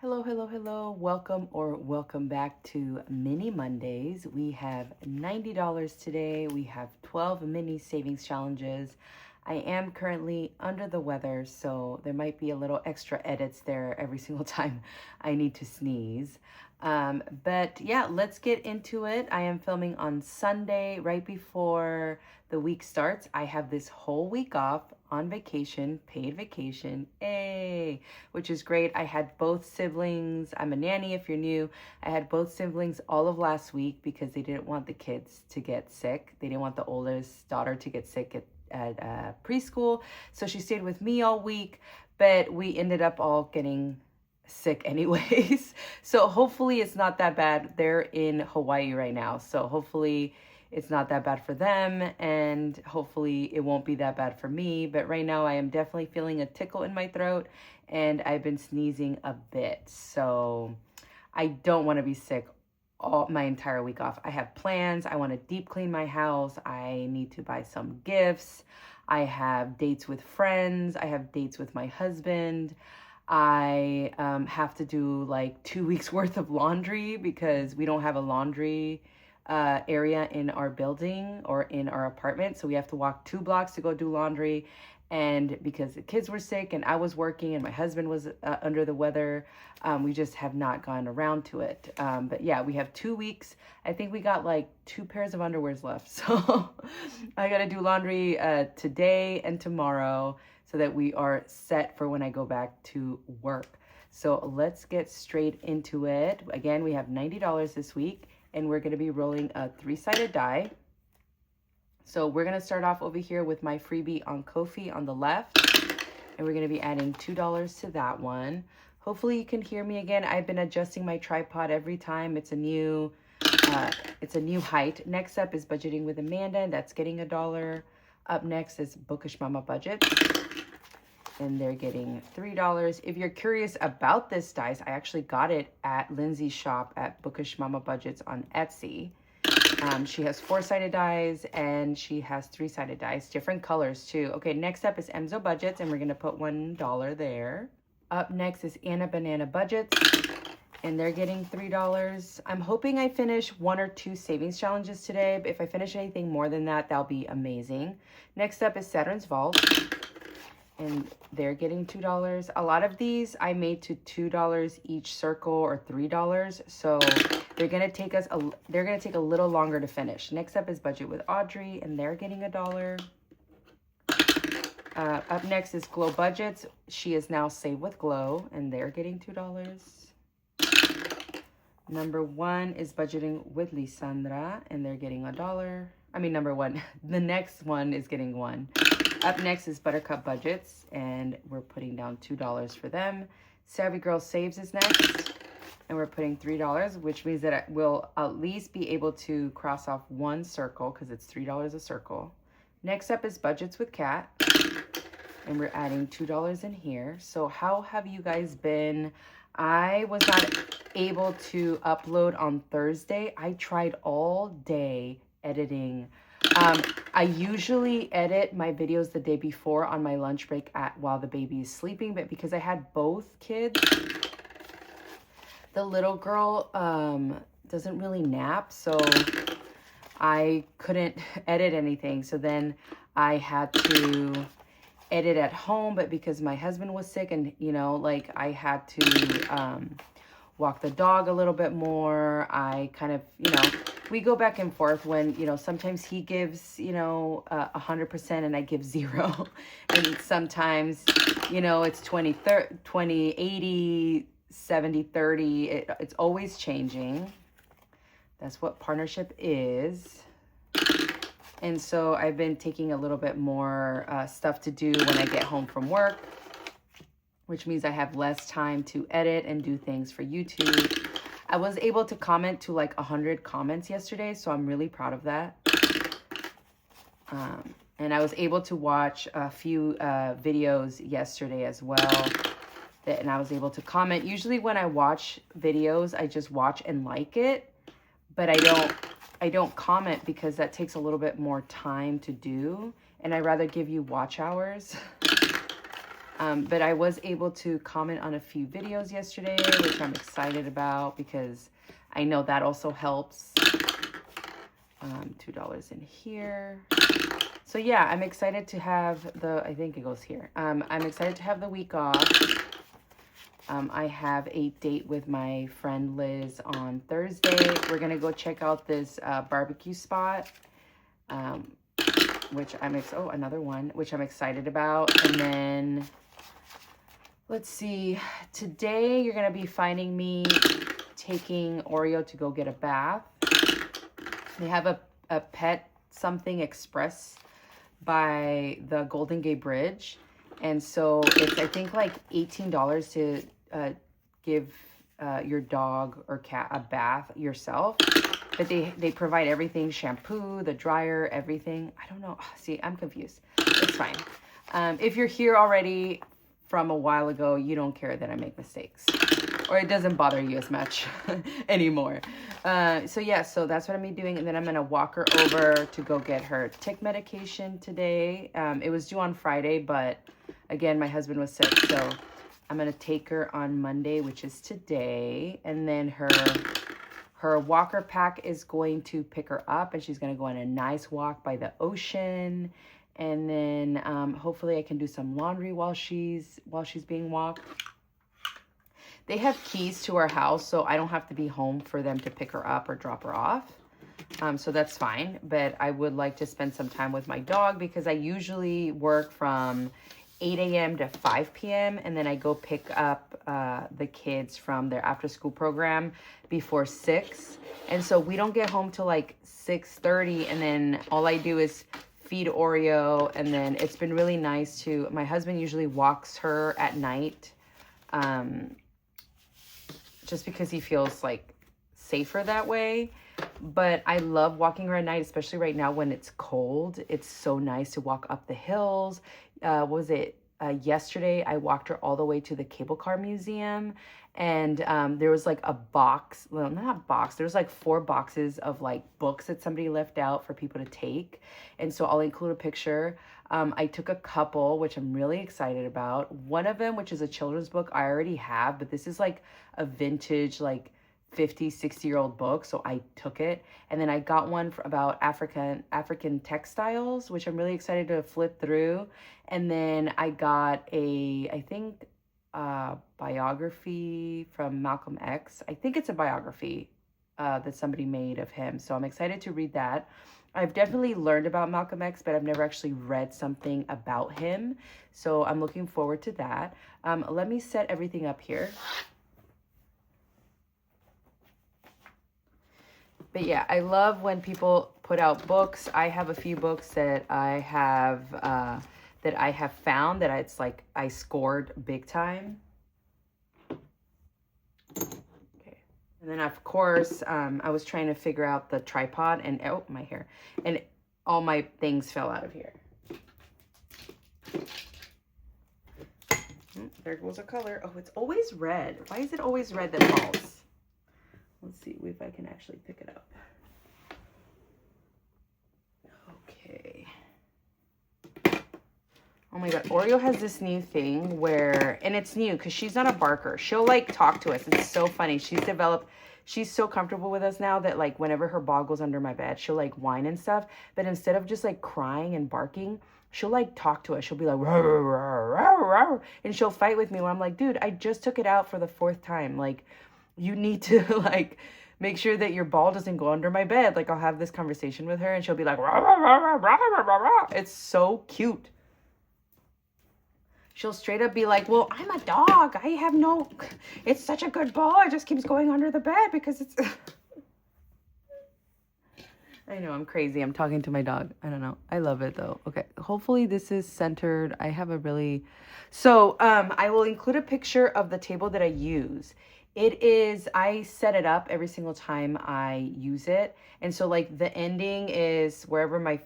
Hello, hello, hello. Welcome back to Mini Mondays. We have $90 today. We have 12 mini savings challenges. I am currently under the weather, so there might be a little extra edits there every single time I need to sneeze. But yeah, let's get into it. I am filming on Sunday, right before the week starts. I have this whole week off on vacation, paid vacation, which is great. I had both siblings. I'm a nanny if you're new. I had both siblings all of last week because they didn't want the kids to get sick. They didn't want the oldest daughter to get sick at preschool. So she stayed with me all week, but we ended up all getting sick anyways. So hopefully it's not that bad. They're in Hawaii right now. So hopefully it's not that bad for them, and hopefully it won't be that bad for me. But right now I am definitely feeling a tickle in my throat, and I've been sneezing a bit. So I don't want to be sick all my entire week off. I have plans. I want to deep clean my house. I need to buy some gifts. I have dates with friends. I have dates with my husband. I have to do like 2 weeks worth of laundry because we don't have a laundry area in our building or in our apartment. So we have to walk 2 blocks to go do laundry. And because the kids were sick and I was working and my husband was under the weather, we just have not gone around to it. But yeah, we have 2 weeks. I think we got like 2 pairs of underwears left. So I got to do laundry today and tomorrow so that we are set for when I go back to work. So let's get straight into it. Again, we have $90 this week, and we're going to be rolling a 3-sided die. So we're going to start off over here with my freebie on Ko-fi on the left, and we're going to be adding $2 to that one. Hopefully you can hear me again. I've been adjusting my tripod every time. It's a new height. Next up is Budgeting with Amanda, and that's getting $1. Up next is Bookish Mama Budget, and they're getting $3. If you're curious about this dice, I actually got it at Lindsay's shop at Bookish Mama Budgets on Etsy. She has 4-sided dice and she has 3-sided dice, different colors too. Okay, next up is Emzo Budgets, and we're gonna put $1 there. Up next is Anna Banana Budgets, and they're getting $3. I'm hoping I finish 1 or 2 savings challenges today, but if I finish anything more than that, that'll be amazing. Next up is Saturn's Vault, and they're getting $2. A lot of these I made to $2 each circle or $3, so they're gonna take a little longer to finish. Next up is Budget with Audrey, and they're getting $1. Up next is Glow Budgets. She is now Save with Glow, and they're getting $2. Number 1 is Budgeting with Lisandra, and they're getting $1. I mean, number 1. The next one is getting 1. Up next is Buttercup Budgets, and we're putting down $2 for them. Savvy Girl Saves is next, and we're putting $3, which means that we'll at least be able to cross off 1 circle because it's $3 a circle. Next up is Budgets with Cat, and we're adding $2 in here. So how have you guys been? I was not able to upload on Thursday. I tried all day editing. I usually edit my videos the day before on my lunch break while the baby is sleeping, but because I had both kids, the little girl doesn't really nap, so I couldn't edit anything. So then I had to edit at home, but because my husband was sick and, like I had to walk the dog a little bit more, I kind of, we go back and forth when, sometimes he gives, 100% and I give 0. And sometimes, it's 20, 80, 70, 30. It's always changing. That's what partnership is. And so I've been taking a little bit more stuff to do when I get home from work, which means I have less time to edit and do things for YouTube. I was able to comment to like 100 comments yesterday, so I'm really proud of that. And I was able to watch a few videos yesterday as well, and I was able to comment. Usually when I watch videos, I just watch and like it, but I don't comment because that takes a little bit more time to do, and I'd rather give you watch hours. But I was able to comment on a few videos yesterday, which I'm excited about because I know that also helps. $2 in here. So yeah, I'm excited to have I think it goes here. I'm excited to have the week off. I have a date with my friend Liz on Thursday. We're gonna go check out this barbecue spot, which another one, which I'm excited about. And then, let's see, today you're gonna be finding me taking Oreo to go get a bath. They have a pet something express by the Golden Gate Bridge. And so it's, I think, like $18 to give your dog or cat a bath yourself. But they provide everything, shampoo, the dryer, everything. I don't know. See, I'm confused. It's fine. If you're here already from a while ago, you don't care that I make mistakes. Or it doesn't bother you as much anymore. So yeah, so that's what I'm gonna be doing. And then I'm gonna walk her over to go get her tick medication today. It was due on Friday, but again, my husband was sick. So I'm gonna take her on Monday, which is today. And then her walker pack is going to pick her up and she's gonna go on a nice walk by the ocean. And then hopefully I can do some laundry while she's being walked. They have keys to our house, so I don't have to be home for them to pick her up or drop her off. So that's fine. But I would like to spend some time with my dog because I usually work from 8 a.m. to 5 p.m. and then I go pick up the kids from their after school program before 6. And so we don't get home till like 6:30, and then all I do is feed Oreo. And then it's been really nice my husband usually walks her at night, just because he feels like safer that way. But I love walking her at night, especially right now when it's cold. It's so nice to walk up the hills. Yesterday I walked her all the way to the cable car museum, and there was like a box, well, not a box, there was like 4 boxes of like books that somebody left out for people to take. And so I'll include a picture. I took a couple, which I'm really excited about. One of them, which is a children's book, I already have, but this is like a vintage, like 50, 60-year-old book, so I took it. And then I got one about African textiles, which I'm really excited to flip through. And then I got I think biography from Malcolm X. I think it's a biography that somebody made of him, so I'm excited to read that. I've definitely learned about Malcolm X, but I've never actually read something about him, so I'm looking forward to that. Let me set everything up here. But yeah, I love when people put out books. I have a few books that I have found that it's like I scored big time. Okay, and then of course I was trying to figure out the tripod, and oh, my hair, and all my things fell out of here. There goes a color. Oh, it's always red. Why is it always red that falls? Let's see if I can actually pick it up. Okay. Oh my God, Oreo has this new thing where, and it's new because she's not a barker. She'll like talk to us. It's so funny. She's so comfortable with us now that like whenever her ball goes under my bed, she'll like whine and stuff. But instead of just like crying and barking, she'll like talk to us. She'll be like, rawr, rawr, rawr, rawr, and she'll fight with me when I'm like, dude, I just took it out for the 4th time. Like, you need to like make sure that your ball doesn't go under my bed. Like, I'll have this conversation with her and she'll be like, rah, rah, rah, rah, rah, rah, rah. It's so cute. She'll straight up be like, well, I'm a dog. It's such a good ball. It just keeps going under the bed because it's... I know, I'm crazy. I'm talking to my dog. I don't know. I love it though. Okay, hopefully this is centered. I have a really... So, I will include a picture of the table that I use. I set it up every single time I use it. And so like the ending is wherever my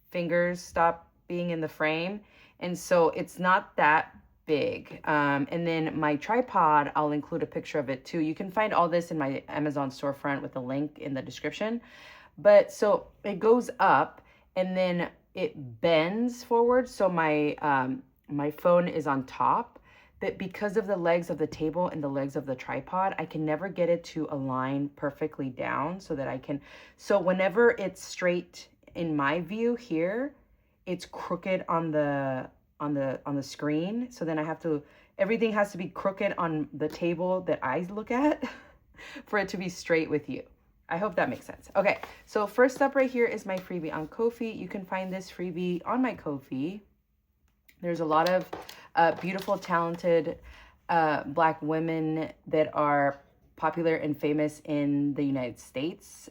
fingers stop being in the frame. And so it's not that big. And then my tripod, I'll include a picture of it too. You can find all this in my Amazon storefront with a link in the description. But so it goes up and then it bends forward. So my my phone is on top, but because of the legs of the table and the legs of the tripod, I can never get it to align perfectly down so that I can, so whenever it's straight in my view here, it's crooked on the screen. So then I have to, everything has to be crooked on the table that I look at for it to be straight with you. I hope that makes sense. Okay, so first up right here is my freebie on Ko-fi. You can find this freebie on my Ko-fi. There's a lot of beautiful, talented Black women that are popular and famous in the United States.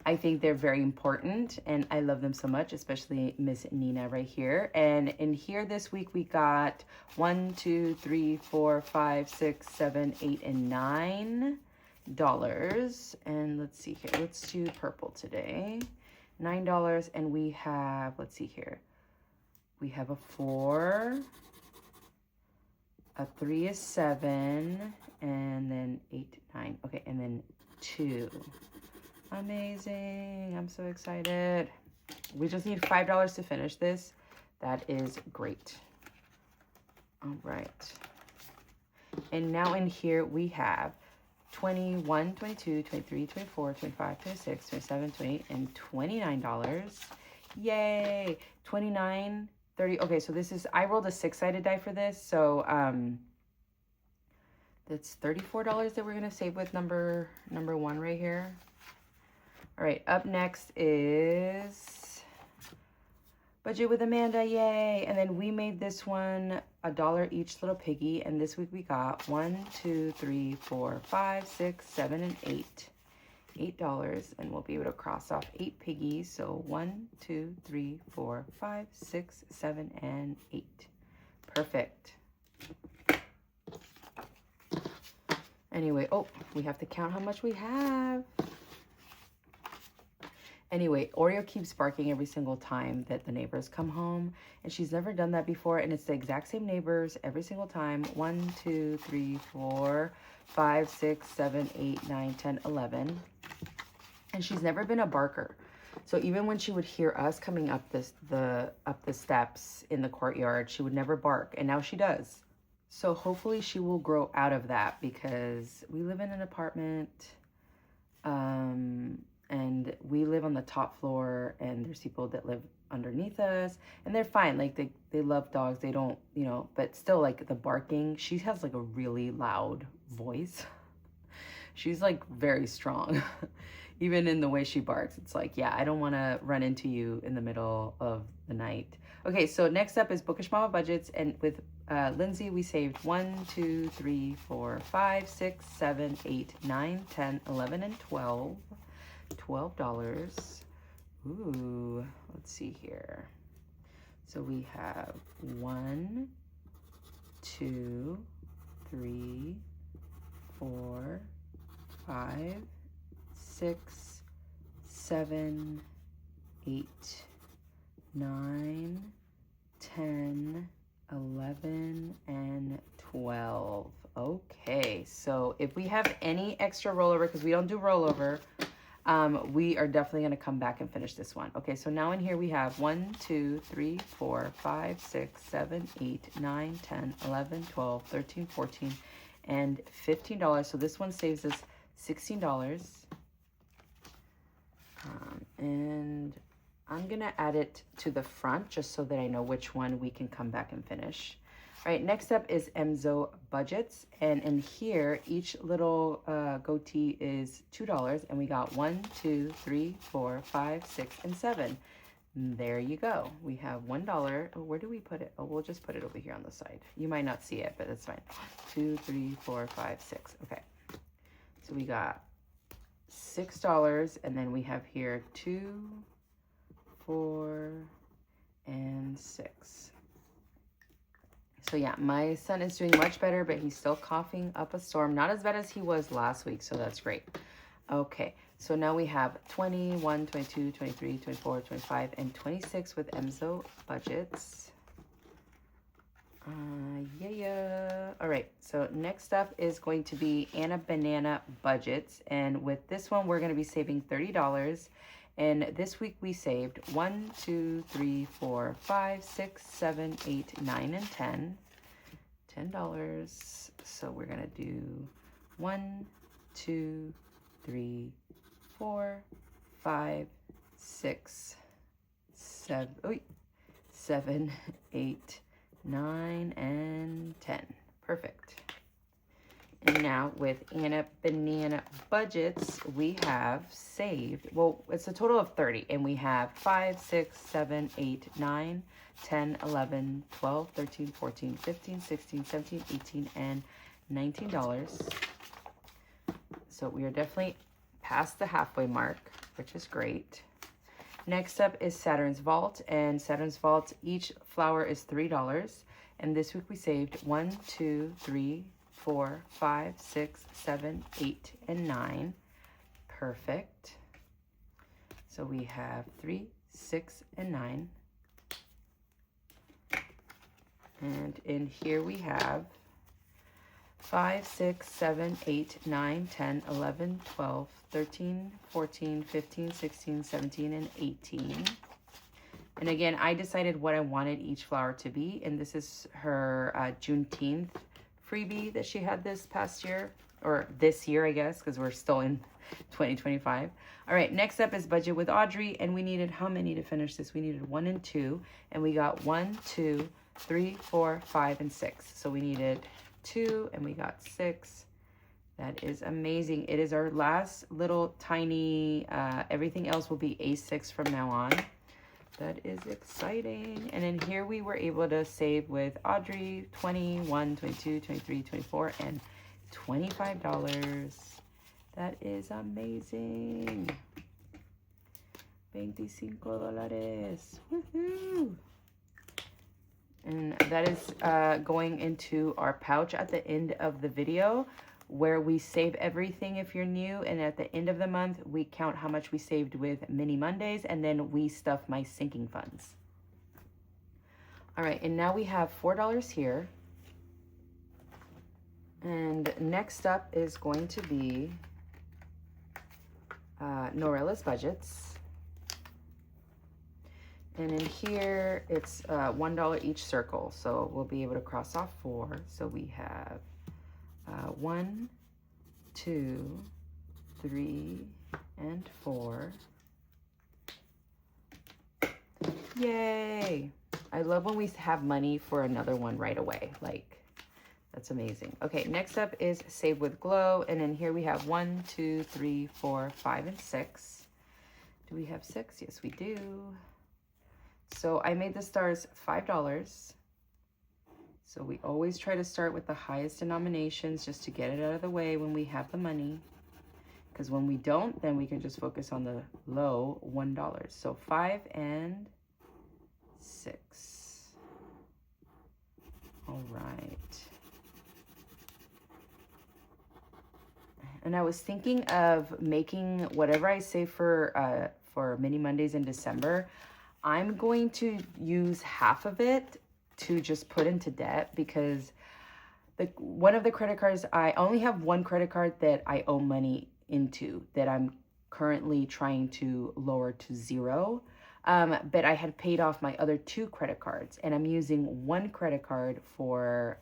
I think they're very important and I love them so much, especially Miss Nina right here. And in here this week, we got 1, 2, 3, 4, 5, 6, 7, 8, and $9. And let's see here. Let's do purple today. $9. And we have, let's see here. We have a 4. A 3 is 7. And then 8, 9. Okay, and then 2. Amazing. I'm so excited. We just need $5 to finish this. That is great. All right. And now in here we have 21, 22, 23, 24, 25, 26, 27, 28, and $29. Yay. 29, 30. Okay, so this is, I rolled a 6-sided die for this. So that's $34 that we're going to save with number 1 right here. All right, up next is Budget with Amanda, yay. And then we made this one $1 each little piggy. And this week we got 1, 2, 3, 4, 5, 6, 7, and 8. $8. And we'll be able to cross off 8 piggies. So 1, 2, 3, 4, 5, 6, 7, and 8. Perfect. Anyway, oh, we have to count how much we have. Anyway, Oreo keeps barking every single time that the neighbors come home. And she's never done that before. And it's the exact same neighbors every single time. 1, 2, 3, 4, 5, 6, 7, 8, 9, 10, 11. And she's never been a barker. So even when she would hear us coming up the steps in the courtyard, she would never bark. And now she does. So hopefully she will grow out of that because we live in an apartment. And we live on the top floor and there's people that live underneath us and they're fine. Like they love dogs. They don't, you know, but still like the barking, she has like a really loud voice. She's like very strong. Even in the way she barks. It's like, yeah, I don't want to run into you in the middle of the night. Okay, so next up is Bookish Mama Budgets. And with Lindsay, we saved 1, 2, 3, 4, 5, 6, 7, 8, 9, 10, 11, and 12. $12. Ooh, let's see here. So we have 1, 2, 3, 4, 5, 6, 7, 8, 9, 10, 11, and 12. Okay, so if we have any extra rollover, because we don't do rollover, we are definitely going to come back and finish this one. Okay, so now in here we have 1, 2, 3, 4, 5, 6, 7, 8, 9, 10, 11, 12, 13, 14, and $15. So this one saves us $16. And I'm going to add it to the front just so that I know which one we can come back and finish. All right, next up is Emzo Budgets. And in here, each little goatee is $2. And we got 1, 2, 3, 4, 5, 6, and 7. There you go. We have $1. Oh, where do we put it? Oh, we'll just put it over here on the side. You might not see it, but that's fine. 2, 3, 4, 5, 6. Okay. So we got $6. And then we have here 2, 4, and 6. So yeah, my son is doing much better, but he's still coughing up a storm. Not as bad as he was last week, so that's great. Okay, so now we have 21, 22, 23, 24, 25, and 26 with Emzo Budgets. Yeah. All right, so next up is going to be Anna Banana Budgets. And with this one, we're going to be saving $30. And this week we saved 1, 2, 3, 4, 5, 6, 7, 8, 9, and 10. $10. So we're gonna do 1, 2, 3, 4, 5, 6, 7, 8, 9, and 10. Perfect. And now with Anna Banana Budgets, we have saved, well, it's a total of 30, and we have 5, 6, 7, 8, 9, 10, 11, 12, 13, 14, 15, 16, 17, 18, and $19. So we are definitely past the halfway mark, which is great. Next up is Saturn's Vault, and Saturn's Vault, each flower is $3. And this week we saved 1, 2, 3, 4, 5, 6, 7, 8, and 9. Perfect. So we have 3, 6, and 9. And in here we have 5, 6, 7, 8, 9, 10, 11, 12, 13, 14, 15, 16, 17, and 18. And again, I decided what I wanted each flower to be. And this is her Juneteenth freebie that she had this past year. Or this year, I guess, because we're still in 2025. All right, next up is Budget with Audrey. And we needed how many to finish this? We needed 1 and 2. And we got 1, 2, 3, 4, 5, and 6. So we needed 2 and we got 6. That is amazing. It is our last little tiny, everything else will be A6 from now on. That is exciting. And then here we were able to save with Audrey 21, 22, 23, 24, and $25. That is amazing. $25. Woohoo! And that is going into our pouch at the end of the video, where we save everything if you're new. And at the end of the month, we count how much we saved with Mini Mondays, and then we stuff my sinking funds. All right, and now we have $4 here. And next up is going to be Norella's Budgets. And in here, it's $1 each circle. So we'll be able to cross off 4. So we have 1, 2, 3, and 4. Yay! I love when we have money for another one right away. Like, that's amazing. Okay, next up is Save with Glow. And in here we have 1, 2, 3, 4, 5, and 6. Do we have 6? Yes, we do. So I made the stars $5. So we always try to start with the highest denominations just to get it out of the way when we have the money. Because when we don't, then we can just focus on the low $1. So 5 and 6. All right. And I was thinking of making whatever I save for Mini Mondays in December, I'm going to use half of it to just put into debt, because one of the credit cards, I only have one credit card that I owe money into that I'm currently trying to lower to 0. But I had paid off my other 2 credit cards, and I'm using one credit card for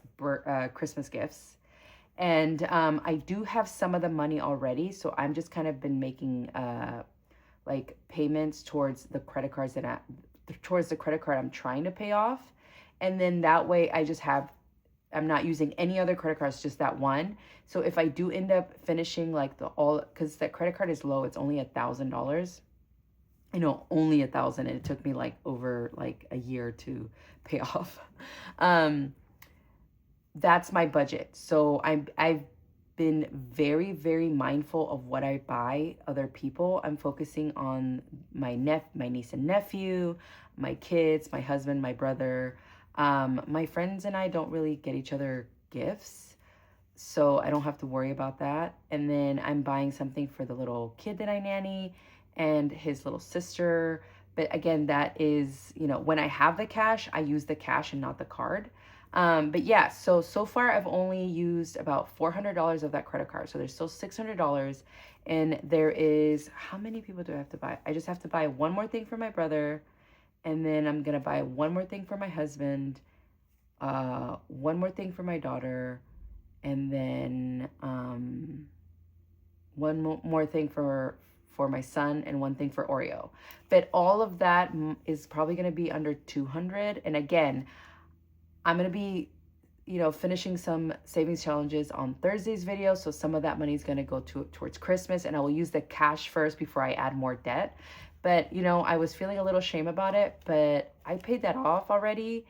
Christmas gifts. And I do have some of the money already, so I'm just kind of been making like payments towards the credit cards that towards the credit card I'm trying to pay off. And then that way I'm not using any other credit cards, just that one. So if I do end up finishing like because that credit card is low, it's only $1,000. You know, only 1,000, and it took me like over like a year to pay off. That's my budget. So I've been very, very mindful of what I buy other people. I'm focusing on my niece and nephew, my kids, my husband, my brother. My friends and I don't really get each other gifts, so I don't have to worry about that. And then I'm buying something for the little kid that I nanny and his little sister. But again, that is, you know, when I have the cash, I use the cash and not the card. But yeah, so far I've only used about $400 of that credit card. So there's still $600. And there is, how many people do I have to buy? I just have to buy one more thing for my brother. And then I'm going to buy one more thing for my husband. One more thing for my daughter. And then one more thing for my son, and one thing for Oreo. But all of that is probably going to be under 200. And again, I'm going to be, finishing some savings challenges on Thursday's video. So some of that money is going to go towards Christmas, and I will use the cash first before I add more debt. But, I was feeling a little shame about it, but I paid that off already.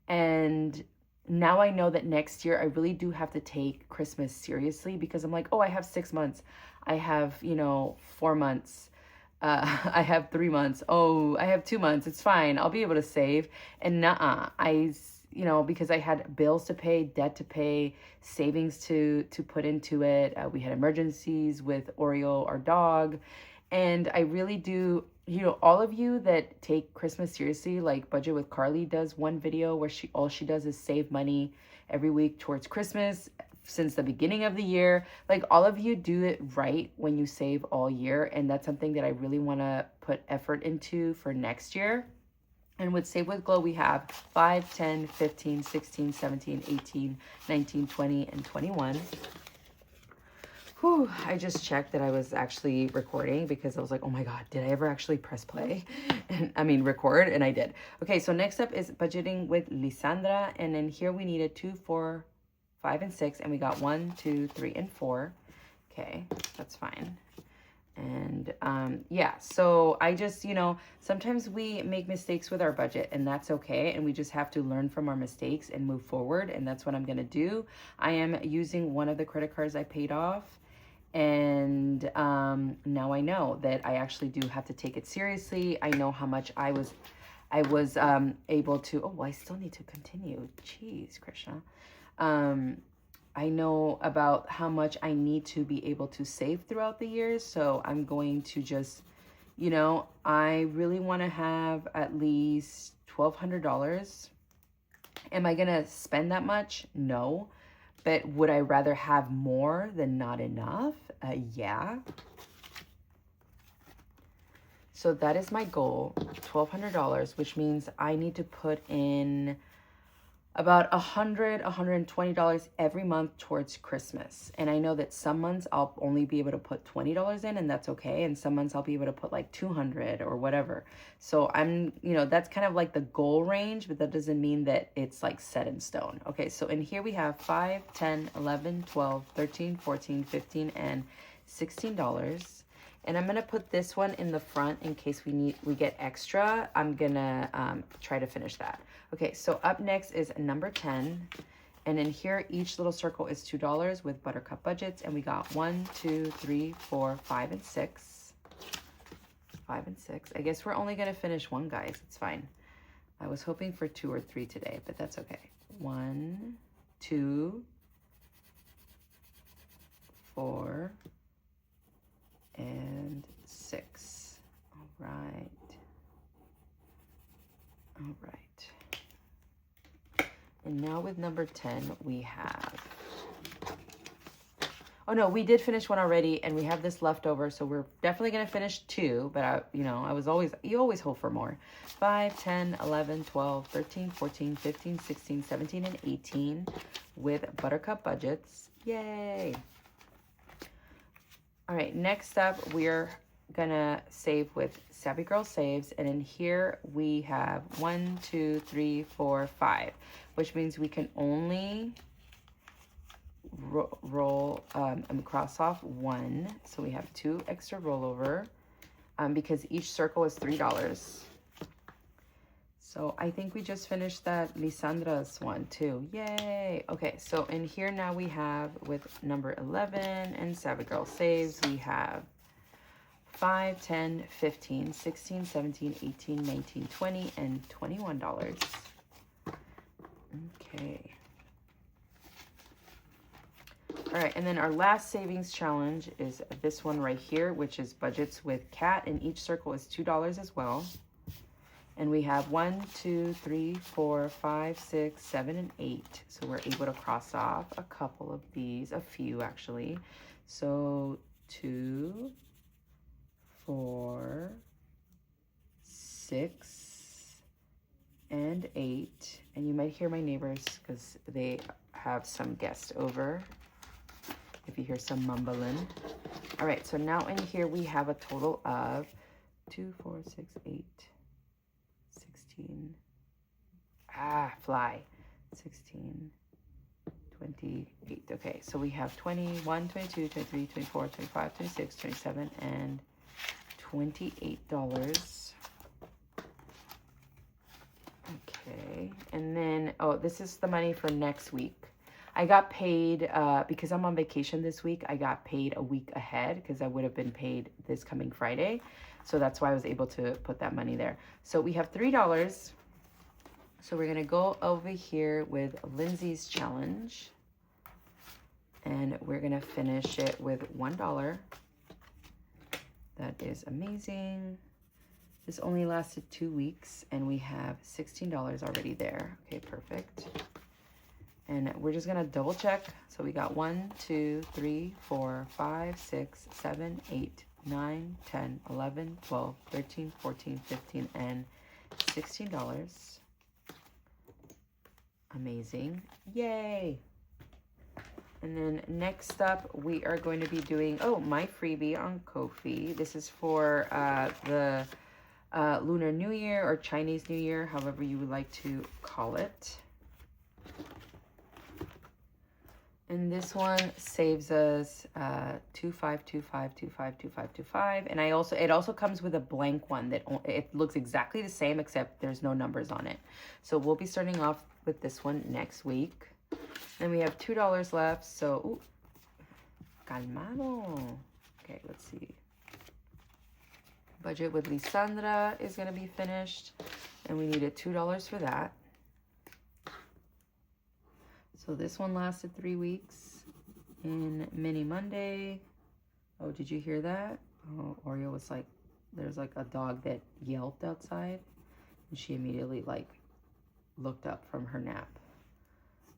And now I know that next year I really do have to take Christmas seriously, because I'm like, oh, I have 6 months. I have, 4 months. I have 3 months. Oh, I have 2 months. It's fine. I'll be able to save. And because I had bills to pay, debt to pay, savings to put into it. We had emergencies with Oreo, our dog. And I really do, all of you that take Christmas seriously, like Budget with Carly does one video where all she does is save money every week towards Christmas since the beginning of the year. Like, all of you do it right when you save all year. And that's something that I really want to put effort into for next year. And with Save with Glow, we have 5, 10, 15, 16, 17, 18, 19, 20, and 21. Whew, I just checked that I was actually recording, because I was like, oh my God, did I ever actually press play? Record, and I did. Okay, so next up is Budgeting with Lisandra. And then here we needed 2, 4, 5, and 6. And we got 1, 2, 3, and 4. Okay, that's fine. And yeah, so I just, sometimes we make mistakes with our budget, and that's okay. And we just have to learn from our mistakes and move forward. And that's what I'm going to do. I am using one of the credit cards I paid off. And now I know that I actually do have to take it seriously. I know how much I was able to, oh, I still need to continue. Jeez, Krishna. I know about how much I need to be able to save throughout the years. So I'm going to just, I really want to have at least $1,200. Am I going to spend that much? No. But would I rather have more than not enough? Yeah. So that is my goal, $1,200, which means I need to put in about $120 every month towards Christmas. And I know that some months I'll only be able to put $20 in, and that's okay. And some months I'll be able to put like 200 or whatever. So I'm, that's kind of like the goal range, but that doesn't mean that it's like set in stone. Okay, so in here we have 5, 10, 11, 12, 13, 14, 15, and $16. And I'm going to put this one in the front in case we get extra. I'm going to try to finish that. Okay, so up next is number 10. And in here, each little circle is $2 with Buttercup budgets. And we got 1, 2, 3, 4, 5, and 6. 5 and 6. I guess we're only going to finish one, guys. It's fine. I was hoping for 2 or 3 today, but that's okay. 1, 2, 4, and 6. All right. All right. And now with number 10, we have, oh no, we did finish one already, and we have this left over, so we're definitely going to finish 2, but you always hope for more. 5, 10, 11, 12, 13, 14, 15, 16, 17, and 18 with Buttercup budgets. Yay! All right, next up, we're gonna save with Savvy Girl Saves, and in here we have 1, 2, 3, 4, 5, which means we can only roll and cross off 1, so we have 2 extra rollover because each circle is $3. So I think we just finished that Lisandra's one too. Yay! Okay, so in here now we have with number 11 and Savvy Girl Saves, we have 5, 10, 15, 16, 17, 18, 19, 20, and $21. Okay. All right, and then our last savings challenge is this one right here, which is budgets with Cat, and each circle is $2 as well. And we have 1, 2, 3, 4, 5, 6, 7, and 8. So we're able to cross off a couple of these, a few actually. So 2, 4, 6, and 8. And you might hear my neighbors because they have some guests over. If you hear some mumbling. All right, so now in here we have a total of 2, 4, 6, 8, 16. Fly. 16, 28. Okay, so we have 21, 22, 23, 24, 25, 26, 27, and $28. Okay, and then, oh, this is the money for next week. I got paid, because I'm on vacation this week, I got paid a week ahead because I would have been paid this coming Friday. So that's why I was able to put that money there. So we have $3. So we're going to go over here with Lindsay's challenge. And we're going to finish it with $1. That is amazing. This only lasted 2 weeks and we have $16 already there. Okay, perfect. And we're just gonna double check. So we got 1, 2, 3, 4, 5, 6, 7, 8, 9, 10, 11, 12, 13, 14, 15, and $16. Amazing. Yay. And then next up, we are going to be doing, my freebie on Ko-fi. This is for the Lunar New Year or Chinese New Year, however you would like to call it. And this one saves us 2525252525. And it also comes with a blank one that it looks exactly the same except there's no numbers on it. So we'll be starting off with this one next week. And we have $2 left. So, calmado. Okay, let's see. Budget with Lisandra is going to be finished. And we needed $2 for that. So this one lasted 3 weeks in Mini Monday. Oh, did you hear that? Oh, Oreo was like, there's like a dog that yelped outside. And she immediately like looked up from her nap.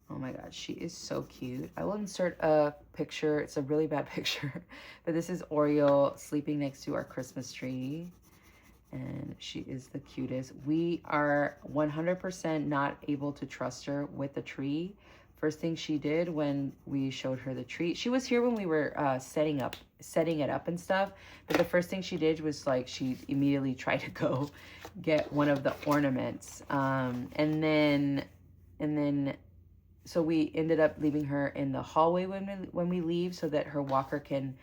Oh my God, she is so cute. I will insert a picture. It's a really bad picture. But this is Oreo sleeping next to our Christmas tree. And she is the cutest. We are 100% not able to trust her with the tree. First thing she did when we showed her the tree, she was here when we were setting it up and stuff. But the first thing she did was like, she immediately tried to go get one of the ornaments. And then, so we ended up leaving her in the hallway when we leave so that her walker can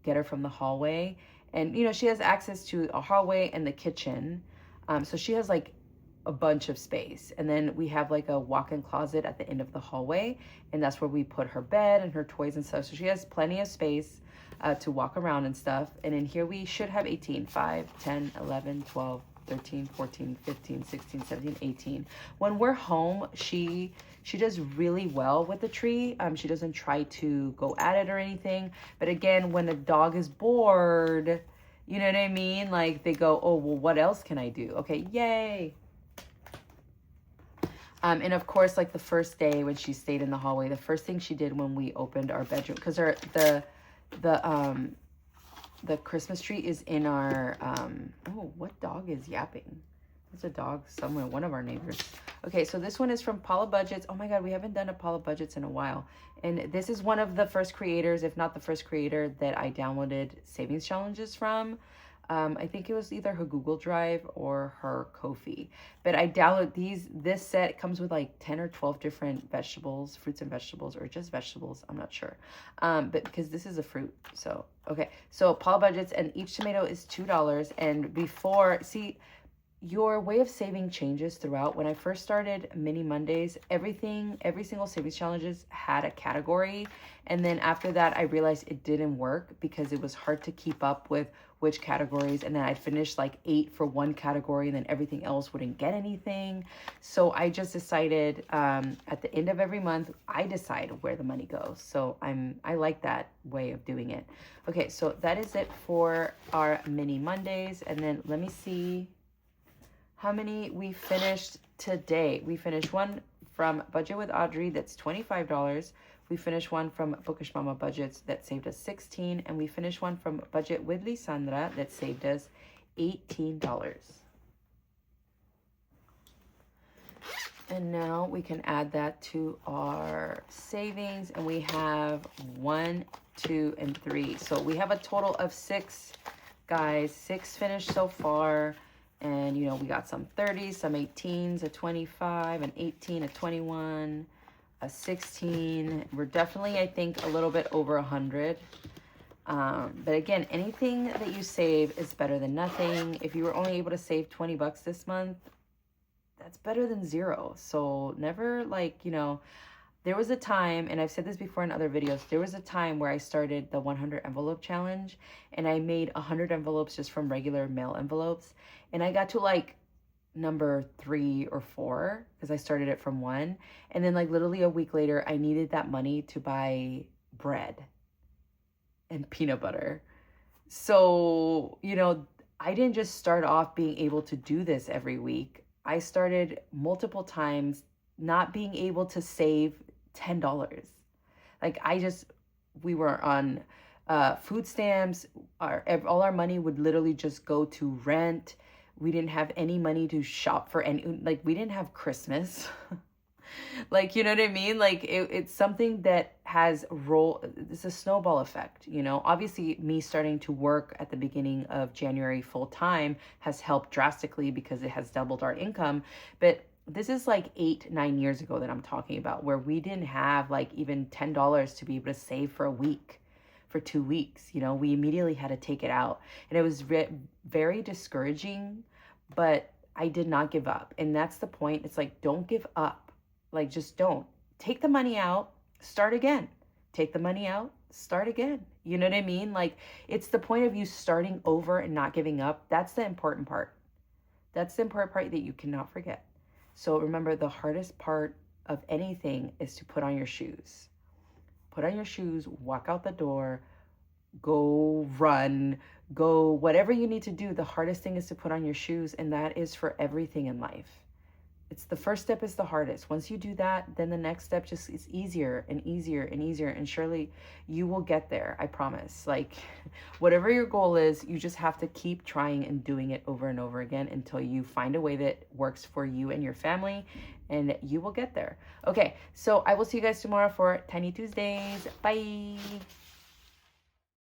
get her from the hallway. And, you know, she has access to a hallway and the kitchen. So she has like a bunch of space. And then we have like a walk-in closet at the end of the hallway. And that's where we put her bed and her toys and stuff. So she has plenty of space to walk around and stuff. And in here we should have 18, 5, 10, 11, 12, 13, 14, 15, 16, 17, 18. When we're home, she does really well with the tree. She doesn't try to go at it or anything. But again, when a dog is bored, you know what I mean? Like they go, oh, well, what else can I do? Okay, yay. And of course, like the first day when she stayed in the hallway, the first thing she did when we opened our bedroom, because the Christmas tree is in our, oh, what dog is yapping? There's a dog somewhere, one of our neighbors. Okay, so this one is from Paula Budgets. Oh my God, we haven't done a Paula Budgets in a while. And this is one of the first creators, if not the first creator, that I downloaded savings challenges from. I think it was either her Google Drive or her Ko-fi. But I download this set comes with like 10 or 12 different vegetables, fruits and vegetables, or just vegetables. I'm not sure. But because this is a fruit. So, okay. So Paula Budgets, and each tomato is $2. And before, see, your way of saving changes throughout. When I first started Mini Mondays, every single savings challenges had a category. And then after that, I realized it didn't work because it was hard to keep up with which categories. And then I'd finish like 8 for one category and then everything else wouldn't get anything. So I just decided at the end of every month, I decide where the money goes. So I like that way of doing it. Okay, so that is it for our Mini Mondays. And then let me see. how many we finished today. We finished one from Budget with Audrey that's $25. We finished one from Bookish Mama Budgets that saved us $16, and we finished one from Budget with Lisandra that saved us $18. And now we can add that to our savings, and we have 1, 2, and 3. So we have a total of 6, guys. 6 finished so far. And, you know, we got some 30s, some 18s, a 25, an 18, a 21, a 16. We're definitely, I think, a little bit over 100. But again, anything that you save is better than nothing. If you were only able to save 20 bucks this month, that's better than 0. So never, like, you know, there was a time, and I've said this before in other videos, there was a time where I started the 100 envelope challenge, and I made 100 envelopes just from regular mail envelopes, and I got to like number 3 or 4 because I started it from 1, and then like literally a week later I needed that money to buy bread and peanut butter. So, you know, I didn't just start off being able to do this every week. I started multiple times not being able to save $10. Like we were on food stamps. All our money would literally just go to rent. We didn't have any money to shop for any, like we didn't have Christmas. Like, you know what I mean? Like it's something that it's a snowball effect, you know? Obviously me starting to work at the beginning of January full time has helped drastically because it has doubled our income. But this is like 8, 9 years ago that I'm talking about, where we didn't have like even $10 to be able to save for a week, for 2 weeks. You know, we immediately had to take it out, and it was very discouraging, but I did not give up. And that's the point. It's like, don't give up. Like, just don't. Take the money out, start again. Take the money out, start again. You know what I mean? Like, it's the point of you starting over and not giving up. That's the important part. That's the important part that you cannot forget. So remember, the hardest part of anything is to put on your shoes. Put on your shoes, walk out the door, go run, go whatever you need to do. The hardest thing is to put on your shoes, and that is for everything in life. It's the first step is the hardest. Once you do that, then the next step just is easier and easier and easier. And surely you will get there. I promise. Like, whatever your goal is, you just have to keep trying and doing it over and over again until you find a way that works for you and your family, and you will get there. Okay, so I will see you guys tomorrow for Tiny Tuesdays. Bye.